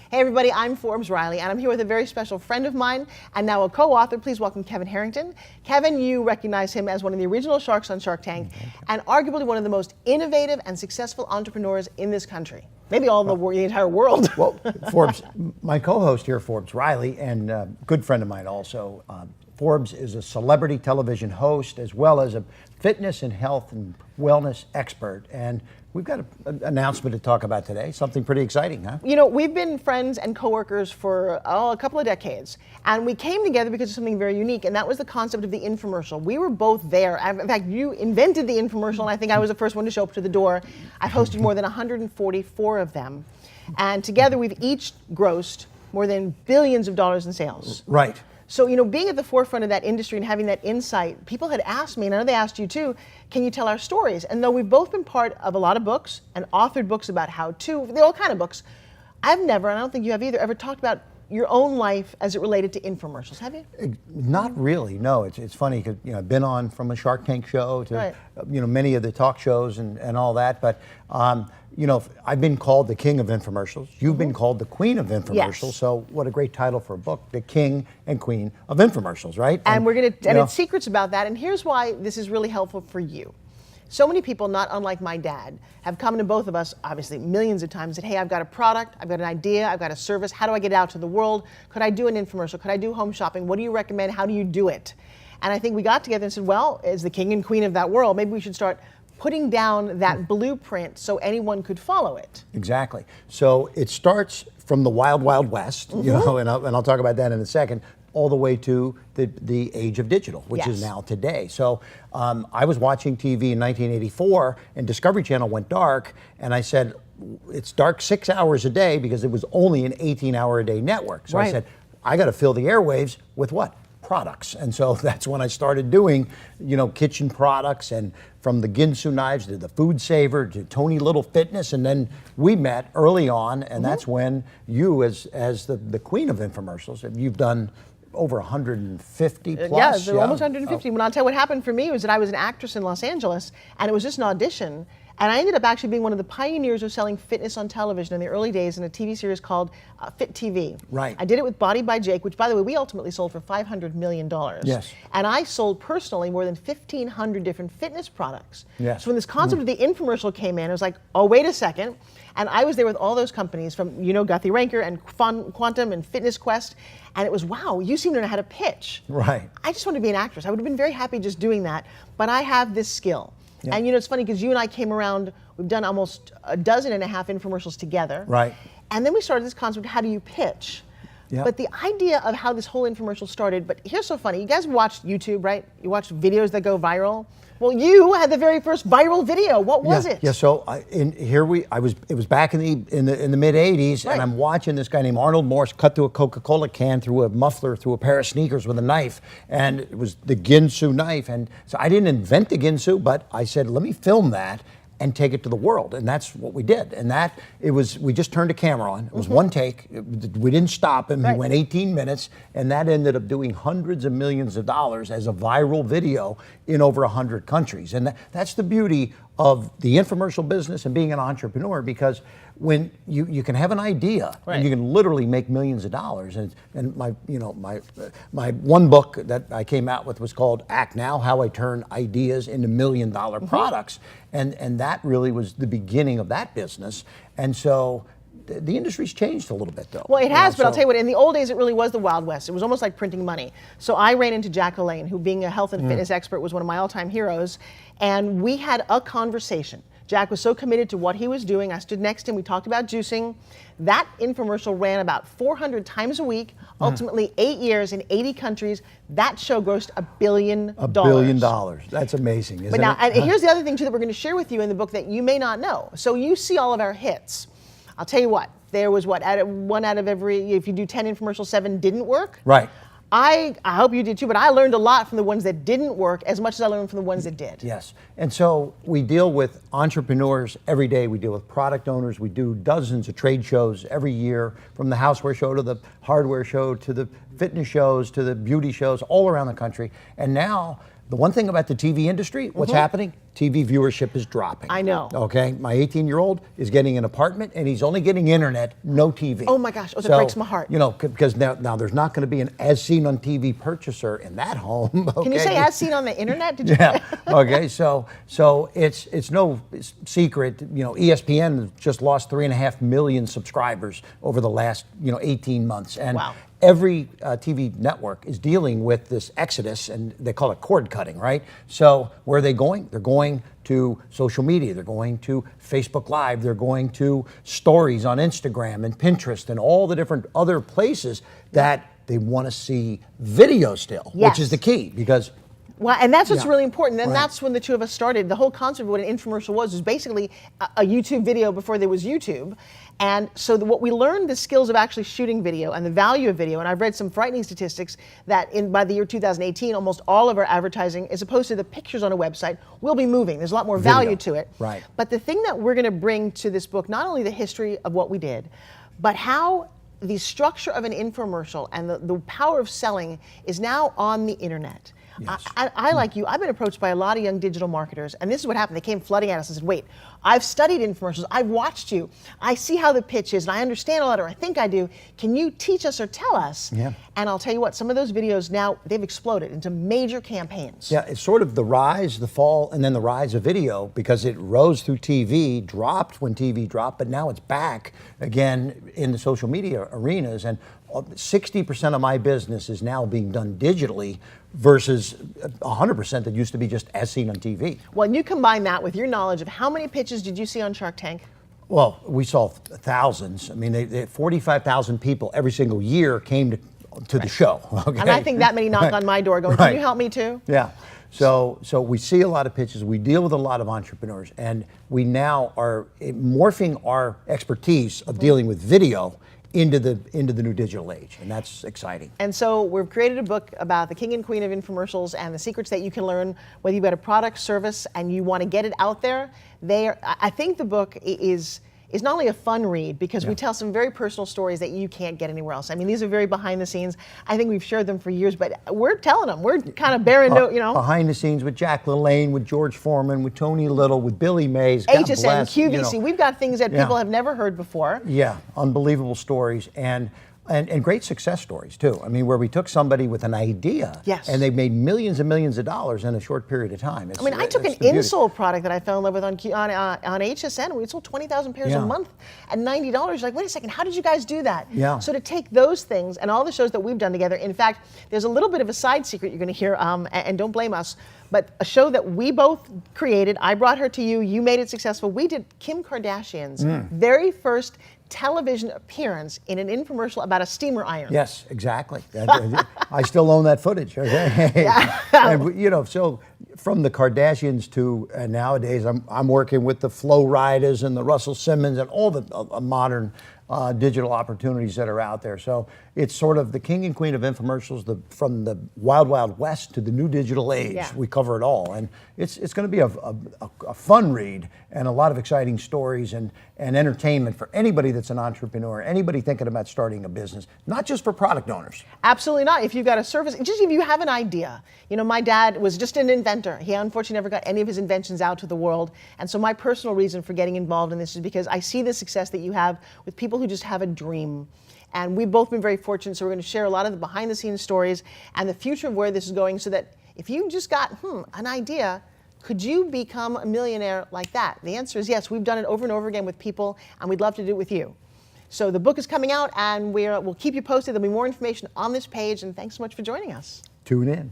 Hey everybody, I'm Forbes Riley, and I'm here with a very special friend of mine and now a co-author. Please welcome Kevin Harrington. Kevin, you recognize him as one of the original sharks on Shark Tank and arguably one of the most innovative and successful entrepreneurs in this country. Maybe all the entire world. Well, Forbes, my co-host here, Forbes Riley, and a good friend of mine also. Forbes is a celebrity television host as well as a fitness and health and wellness expert. And we've got an announcement to talk about today, something pretty exciting, huh? You know, we've been friends and coworkers for a couple of decades, and we came together because of something very unique, and that was the concept of the infomercial. We were both there. In fact, you invented the infomercial, and I think I was the first one to show up to the door. I've hosted more than 144 of them, and together we've each grossed more than billions of dollars in sales. Right. So, you know, being at the forefront of that industry and having that insight, people had asked me, and I know they asked you too, can you tell our stories? And though we've both been part of a lot of books and authored books about how-to, they're all kind of books, I've never, and I don't think you have either, ever talked about your own life as it related to infomercials, have you? Not really, no. It's funny because, you know, I've been on from a Shark Tank show to, you know, many of the talk shows and all that, but, you know, I've been called the king of infomercials. You've been called the queen of infomercials. Yes. So what a great title for a book, the king and queen of infomercials, right? And we're going to, and it's secrets about that, and here's why this is really helpful for you. So many people, not unlike my dad, have come to both of us, obviously millions of times, and said, hey, I've got a product, I've got an idea, I've got a service, how do I get it out to the world? Could I do an infomercial? Could I do home shopping? What do you recommend? How do you do it? And I think we got together and said, well, as the king and queen of that world, maybe we should start putting down that blueprint so anyone could follow it. Exactly. So it starts from the wild, wild west, you know, and I'll talk about that in a second, all the way to the age of digital, which is now today. So I was watching TV in 1984 and Discovery Channel went dark, and I said, it's dark 6 hours a day because it was only an 18-hour-a-day network. So I said, I got to fill the airwaves with what? Products. And so that's when I started doing, you know, kitchen products, and from the Ginsu knives to the Food Saver to Tony Little Fitness, and then we met early on, and that's when you, as the queen of infomercials, you've done over 150 plus. Yeah, almost 150. When I'll tell you what happened for me was that I was an actress in Los Angeles, and it was just an audition. And I ended up actually being one of the pioneers of selling fitness on television in the early days in a TV series called Fit TV. Right. I did it with Body by Jake, which, by the way, we ultimately sold for $500 million. Yes. And I sold personally more than 1,500 different fitness products. Yes. So when this concept of the infomercial came in, I was like, oh, wait a second. And I was there with all those companies from, you know, Guthy Ranker and Quantum and Fitness Quest. And it was, wow, you seem to know how to pitch. Right. I just wanted to be an actress. I would have been very happy just doing that. But I have this skill. Yeah. And you know, it's funny because you and I came around, we've done almost 12.5 infomercials together. Right. And then we started this concept of how do you pitch? Yep. But the idea of how this whole infomercial started, but here's so funny, you guys watched YouTube, right? You watched videos that go viral. Well, you had the very first viral video. What was it? Yeah, so it was back in the mid 80s, and I'm watching this guy named Arnold Morse cut through a Coca-Cola can, through a muffler, through a pair of sneakers with a knife, and it was the Ginsu knife. And so I didn't invent the Ginsu, but I said, let me film that and take it to the world, and that's what we did. And we just turned a camera on. It was one take. We didn't stop him. He went 18 minutes, and that ended up doing hundreds of millions of dollars as a viral video in over 100 countries. And that's the beauty of the infomercial business and being an entrepreneur, because when you can have an idea and you can literally make millions of dollars. And my one book that I came out with was called Act Now: How I Turn Ideas into $1 Million Products, and that really was the beginning of that business. And so the industry's changed a little bit, though. Well, it has, but I'll tell you what, in the old days, it really was the Wild West. It was almost like printing money. So I ran into Jack LaLanne, who, being a health and fitness expert, was one of my all-time heroes, and we had a conversation. Jack was so committed to what he was doing. I stood next to him. We talked about juicing. That infomercial ran about 400 times a week, ultimately 8 years in 80 countries. That show grossed $1 billion. $1 billion. That's amazing, isn't it? And here's the other thing, too, that we're going to share with you in the book that you may not know. So you see all of our hits. I'll tell you what, there was one out of every, if you do 10 infomercials, 7 didn't work. Right. I hope you did too, but I learned a lot from the ones that didn't work as much as I learned from the ones that did. Yes, and so we deal with entrepreneurs every day. We deal with product owners. We do dozens of trade shows every year, from the houseware show to the hardware show to the fitness shows to the beauty shows all around the country. And now The one thing about the TV industry, what's happening? TV viewership is dropping. I know. Okay, my 18-year-old is getting an apartment and he's only getting internet, no TV. Oh my gosh, that breaks my heart. You know, because now there's not going to be an as seen on TV purchaser in that home. Okay? Can you say as seen on the internet? Did you? Yeah. Okay. So it's no secret. You know, ESPN just lost 3.5 million subscribers over the last 18 months, and wow. Every TV network is dealing with this exodus, and they call it cord cutting, right? So where are they going? They're going to social media. They're going to Facebook Live. They're going to stories on Instagram and Pinterest and all the different other places that they want to see video still, yes. which is the key because. Well, and that's what's really important, and right. that's when the two of us started. The whole concept of what an infomercial was basically a YouTube video before there was YouTube. And so what we learned, the skills of actually shooting video and the value of video, and I've read some frightening statistics that by the year 2018, almost all of our advertising, as opposed to the pictures on a website, will be moving. There's a lot more value to it. Right. But the thing that we're going to bring to this book, not only the history of what we did, but how the structure of an infomercial and the power of selling is now on the internet. Yes. I, like you, I've been approached by a lot of young digital marketers, and this is what happened. They came flooding at us and said, wait, I've studied infomercials, I've watched you, I see how the pitch is, and I understand all that, or I think I do. Can you teach us or tell us? Yeah. And I'll tell you what, some of those videos now, they've exploded into major campaigns. Yeah, it's sort of the rise, the fall, and then the rise of video, because it rose through TV, dropped when TV dropped, but now it's back again in the social media arenas, and 60% of my business is now being done digitally versus 100% that used to be just as seen on TV. Well, and you combine that with your knowledge of how many pitches did you see on Shark Tank? Well, we saw thousands. I mean, 45,000 people every single year came to the show. Okay? And I think that many knock on my door going, can you help me too? Yeah. So we see a lot of pitches, we deal with a lot of entrepreneurs, and we now are morphing our expertise of dealing with video into the new digital age, and that's exciting. And so we've created a book about the king and queen of infomercials and the secrets that you can learn whether you've got a product, service, and you want to get it out there. I think the book is not only a fun read because we tell some very personal stories that you can't get anywhere else. I mean, these are very behind the scenes. I think we've shared them for years, but we're telling them. We're kind of bearing note, you know. Behind the scenes with Jack LaLanne, with George Foreman, with Tony Little, with Billy Mays. God HSN, bless, QVC. you know. We've got things that people have never heard before. Yeah, unbelievable stories. And great success stories too. I mean, where we took somebody with an idea, and they made millions and millions of dollars in a short period of time. I mean, I took an insole product that I fell in love with on HSN. We sold 20,000 pairs a month at $90. Like, wait a second, how did you guys do that? Yeah. So to take those things and all the shows that we've done together. In fact, there's a little bit of a side secret you're going to hear, and don't blame us. But a show that we both created, I brought her to you, you made it successful. We did Kim Kardashian's very first television appearance in an infomercial about a steamer iron. Yes, exactly. I still own that footage. Okay. Yeah. And, you know, so from the Kardashians to nowadays, I'm working with the Flo Ridas and the Russell Simmons and all the modern digital opportunities that are out there. So it's sort of the king and queen of infomercials, from the wild, wild west to the new digital age. Yeah. We cover it all. And it's going to be a fun read and a lot of exciting stories and entertainment for anybody that's an entrepreneur, anybody thinking about starting a business, not just for product owners. Absolutely not. If you've got a service, just if you have an idea. You know, my dad was just an inventor. He unfortunately never got any of his inventions out to the world. And so my personal reason for getting involved in this is because I see the success that you have with people who just have a dream. And we've both been very fortunate, so we're going to share a lot of the behind the scenes stories and the future of where this is going, so that if you just got an idea, could you become a millionaire like that? The answer is yes. We've done it over and over again with people, and we'd love to do it with you. So the book is coming out, and we'll keep you posted. There'll be more information on this page, and thanks so much for joining us. Tune in.